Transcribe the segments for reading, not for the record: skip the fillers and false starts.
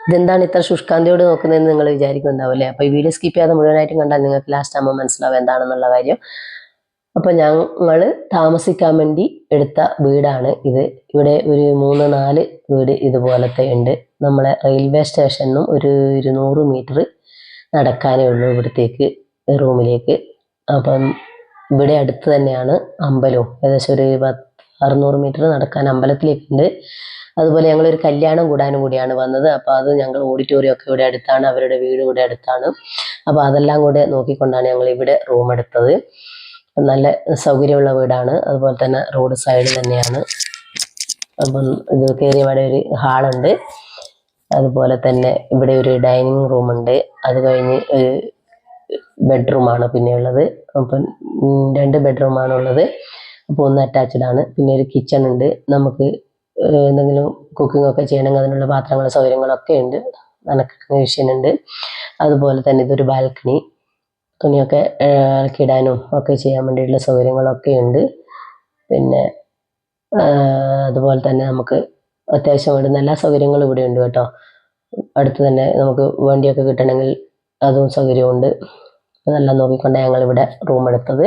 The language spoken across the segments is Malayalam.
ഇതെന്താണ് ഇത്ര ശുഷ്കാന്തിയോട് നോക്കുന്നതെന്ന് നിങ്ങൾ വിചാരിക്കുന്നുണ്ടാവില്ലേ? അപ്പോൾ ഈ വീഡിയോ സ്കിപ്പ് ചെയ്യാതെ മുഴുവനായിട്ടും കണ്ടാൽ നിങ്ങൾക്ക് ലാസ്റ്റ് ആകുമ്പോൾ മനസ്സിലാവും എന്താണെന്നുള്ള കാര്യം. അപ്പോൾ ഞങ്ങൾ താമസിക്കാൻ വേണ്ടി എടുത്ത വീടാണ് ഇത്. ഇവിടെ ഒരു 3-4 വീട് ഇതുപോലത്തെ ഉണ്ട്. നമ്മളെ റെയിൽവേ സ്റ്റേഷനിലും ഒരു 200 മീറ്റർ നടക്കാനേ ഉള്ളൂ ഇവിടത്തേക്ക്, റൂമിലേക്ക്. അപ്പം ഇവിടെ അടുത്ത് തന്നെയാണ് അമ്പലവും. ഏകദേശം ഒരു 600 മീറ്റർ നടക്കാൻ അമ്പലത്തിലേക്കുണ്ട്. അതുപോലെ ഞങ്ങളൊരു കല്യാണം കൂടാനും കൂടിയാണ് വന്നത്. അപ്പോൾ അത് ഞങ്ങൾ ഓഡിറ്റോറിയം ഒക്കെ ഇവിടെ അടുത്താണ്, അവരുടെ വീട് ഇവിടെ അടുത്താണ്. അപ്പോൾ അതെല്ലാം കൂടെ നോക്കിക്കൊണ്ടാണ് ഞങ്ങൾ ഇവിടെ റൂം എടുത്തത്. നല്ല സൗകര്യമുള്ള വീടാണ്. അതുപോലെ തന്നെ റോഡ് സൈഡ് തന്നെയാണ്. അപ്പം ഇത് കയറിയവിടെ ഒരു ഹാളുണ്ട്. അതുപോലെ തന്നെ ഇവിടെ ഒരു ഡൈനിങ് റൂമുണ്ട്. അത് കഴിഞ്ഞ് ഒരു ബെഡ്റൂമാണ് പിന്നെ ഉള്ളത്. അപ്പം 2 ബെഡ്റൂമാണുള്ളത്. അപ്പോൾ ഒന്ന് അറ്റാച്ച്ഡ് ആണ്. പിന്നെ ഒരു കിച്ചൺ ഉണ്ട്. നമുക്ക് എന്തെങ്കിലും കുക്കിംഗ് ഒക്കെ ചെയ്യണമെങ്കിൽ അതിനുള്ള പാത്രങ്ങളും സൗകര്യങ്ങളൊക്കെ ഉണ്ട്. നനയ്ക്കുന്ന മെഷീൻ ഉണ്ട്. അതുപോലെ തന്നെ ഇതൊരു ബാൽക്കണി, തുണിയൊക്കെ ഇളക്കിയിടാനും ഒക്കെ ചെയ്യാൻ വേണ്ടിയിട്ടുള്ള സൗകര്യങ്ങളൊക്കെ ഉണ്ട്. പിന്നെ അതുപോലെ തന്നെ നമുക്ക് അത്യാവശ്യം വേണ്ടുന്ന എല്ലാ സൗകര്യങ്ങളും ഇവിടെ ഉണ്ട് കേട്ടോ. അടുത്ത് തന്നെ നമുക്ക് വണ്ടിയൊക്കെ കിട്ടണമെങ്കിൽ അതും സൗകര്യമുണ്ട്. അതെല്ലാം നോക്കിക്കൊണ്ടാണ് ഞങ്ങളിവിടെ റൂം എടുത്തത്.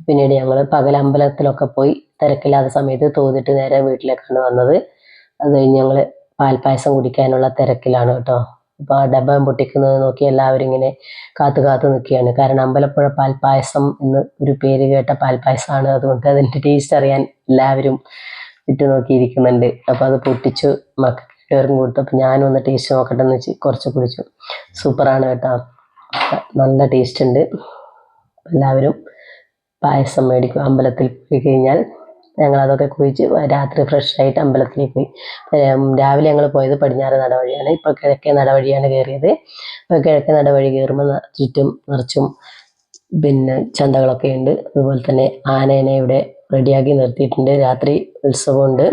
പിന്നീട് ഞങ്ങൾ പകൽ അമ്പലത്തിലൊക്കെ പോയി തിരക്കില്ലാത്ത സമയത്ത് തോന്നിട്ട് നേരെ വീട്ടിലേക്കാണ് വന്നത്. അത് കഴിഞ്ഞ് ഞങ്ങൾ പാൽപ്പായസം കുടിക്കാനുള്ള തിരക്കിലാണ് കേട്ടോ. അപ്പോൾ ആ ഡബ്ബ പൊട്ടിക്കുന്നത് നോക്കി എല്ലാവരും ഇങ്ങനെ കാത്തു നിൽക്കുകയാണ്. കാരണം അമ്പലപ്പുഴ പാൽപ്പായസം എന്ന് ഒരു പേര് കേട്ട പാൽപ്പായസമാണ്. അതുകൊണ്ട് അതിൻ്റെ ടേസ്റ്റ് അറിയാൻ എല്ലാവരും നോക്കിയിരിക്കുന്നുണ്ട്. അപ്പോൾ അത് പൊട്ടിച്ചു മക്കൾക്കും കൊടുത്തു. അപ്പോൾ ഞാനും ഒന്ന് ടേസ്റ്റ് നോക്കട്ടെ എന്ന് വെച്ച് കുറച്ച് കുടിച്ചു. സൂപ്പറാണ് കേട്ടോ, നല്ല ടേസ്റ്റ് ഉണ്ട്. എല്ലാവരും പായസം മേടിക്കും. അമ്പലത്തിൽ പോയി കഴിഞ്ഞാൽ ഞങ്ങളതൊക്കെ കുഴിച്ച് രാത്രി ഫ്രഷായിട്ട് അമ്പലത്തിലേക്ക് പോയി. രാവിലെ ഞങ്ങൾ പോയത് പടിഞ്ഞാറ് നടവഴിയാണ്. ഇപ്പോൾ കിഴക്കേ നടവഴിയാണ് കയറിയത്. ഇപ്പോൾ കിഴക്കേ നടവഴി കയറുമ്പോൾ ചുറ്റും നിറച്ചും പിന്നെ ചന്തകളൊക്കെ ഉണ്ട്. അതുപോലെ തന്നെ ആനേനെ ഇവിടെ റെഡിയാക്കി നിർത്തിയിട്ടുണ്ട്. രാത്രി ഉത്സവമുണ്ട്.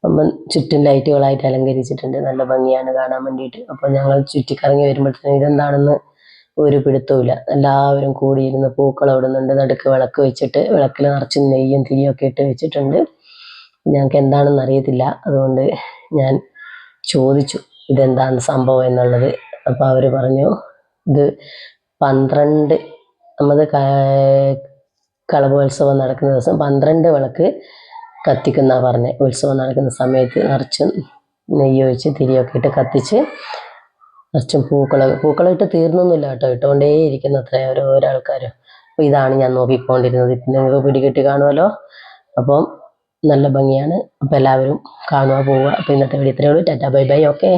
അപ്പം ചുറ്റും ലൈറ്റുകളായിട്ട് അലങ്കരിച്ചിട്ടുണ്ട്. നല്ല ഭംഗിയാണ് കാണാൻ വേണ്ടിയിട്ട്. അപ്പോൾ ഞങ്ങൾ ചുറ്റിക്കറങ്ങി വരുമ്പോഴത്തേനും ഇതെന്താണെന്ന് ഒരു പിടുത്തവുമില്ല. എല്ലാവരും കൂടിയിരുന്ന് പൂക്കളം ഇടുന്നുണ്ട്. നടുക്ക് വിളക്ക് വെച്ചിട്ട് വിളക്കിൽ നിറച്ച് നെയ്യും തിരിയൊക്കെ ഇട്ട് വെച്ചിട്ടുണ്ട്. ഞങ്ങൾക്ക് എന്താണെന്ന് അറിയത്തില്ല. അതുകൊണ്ട് ഞാൻ ചോദിച്ചു ഇതെന്താണ് സംഭവം എന്നുള്ളത്. അപ്പോൾ അവർ പറഞ്ഞു ഇത് 12 നമ്മൾ കളഭോത്സവം നടക്കുന്ന ദിവസം 12 വിളക്ക് കത്തിക്കുന്ന പറഞ്ഞ്. ഉത്സവം നടക്കുന്ന സമയത്ത് നിറച്ച് നെയ്യ് ഒഴിച്ച് തിരിയൊക്കെ ഇട്ട് കത്തിച്ച് നിറച്ചും പൂക്കളം ഇട്ട് തീർന്നൊന്നുമില്ല കേട്ടോ, ഇട്ടുകൊണ്ടേ ഇരിക്കുന്ന അത്ര ഓരോ ആൾക്കാരും. അപ്പോൾ ഇതാണ് ഞാൻ നോക്കിക്കൊണ്ടിരുന്നത്. ഇപ്പം നിങ്ങൾക്ക് പിടികിട്ടി കാണുമല്ലോ. അപ്പം നല്ല ഭംഗിയാണ്. അപ്പോൾ എല്ലാവരും കാണുക, പോവുക. അപ്പോൾ ഇന്നത്തെ വീഡിയോ ഇത്രയേ ഉള്ളൂ. Tata bye bye. ഓക്കെ.